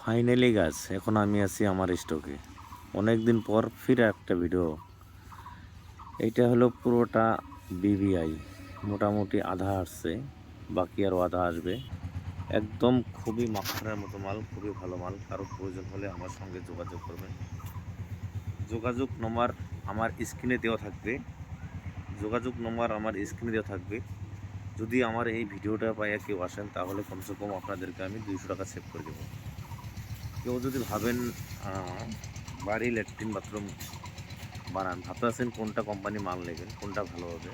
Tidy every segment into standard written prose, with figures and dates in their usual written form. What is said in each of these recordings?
Finally গাছ এখন আমি আছি আমার স্টকে। অনেক দিন পর ফির একটা ভিডিও। এইটা হলো পুরোটা বিবিআই, মোটামুটি আধা আসছে, বাকি আরও আধা আসবে। একদম খুবই মাখানের মতো মাল, খুবই ভালো মাল। কারো প্রয়োজন হলে আমার সঙ্গে যোগাযোগ করবেন। যোগাযোগ নম্বর আমার স্ক্রিনে দেওয়া থাকবে। যদি আমার এই ভিডিওটা পাইয়া কেউ আসেন তাহলে কমসে কম আপনাদেরকে আমি 200 টাকা সেভ করে দেবো। কেউ যদি ভাবেন বাড়ি ল্যাট্রিন বাথরুম বানান, ভাবতেছেন কোনটা কোম্পানি মাল নেবেন, কোনটা ভালো হবে,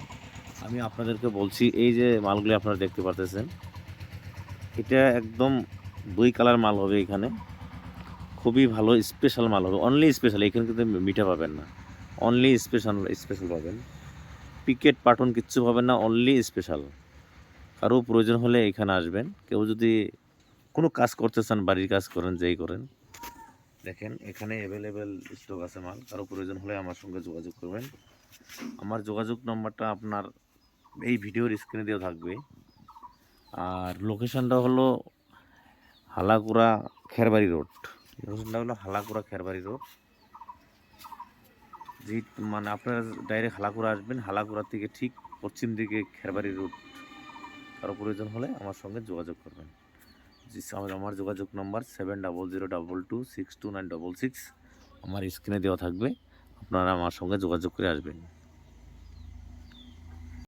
আমি আপনাদেরকে বলছি। এই যে মালগুলি আপনারা দেখতে পারতেছেন, এটা একদম 2 কালার মাল হবে। এখানে খুবই ভালো স্পেশাল মাল হবে, অনলি স্পেশাল। এখানে কিন্তু মিঠা পাবেন না, অনলি স্পেশাল পাবেন। পিকেট পাটন কিচ্ছু পাবেন না, অনলি স্পেশাল। কারো প্রয়োজন হলে এখানে আসবেন। কেউ যদি কোনো কাজ করতে চান, বাড়ির কাজ করেন, যেই করেন, দেখেন এখানে অ্যাভেলেবেল স্টক আছে মাল। কারো প্রয়োজন হলে আমার সঙ্গে যোগাযোগ করবেন। আমার যোগাযোগ নম্বরটা আপনার এই ভিডিওর স্ক্রিনে দেওয়া থাকবে। আর লোকেশনটা হলো হালাকুড়া খেরবাড়ি রোড। যে মানে আপনারা ডাইরেক্ট হালাকুড়া আসবেন, হালাকুড়া থেকে ঠিক পশ্চিম দিকে খেরবাড়ি রোড। কারো প্রয়োজন হলে আমার সঙ্গে যোগাযোগ করবেন। আমার যোগাযোগ নম্বর 7002226296। আমার স্ক্রিনে দেওয়া থাকবে, আপনারা আমার সঙ্গে যোগাযোগ করে আসবেন।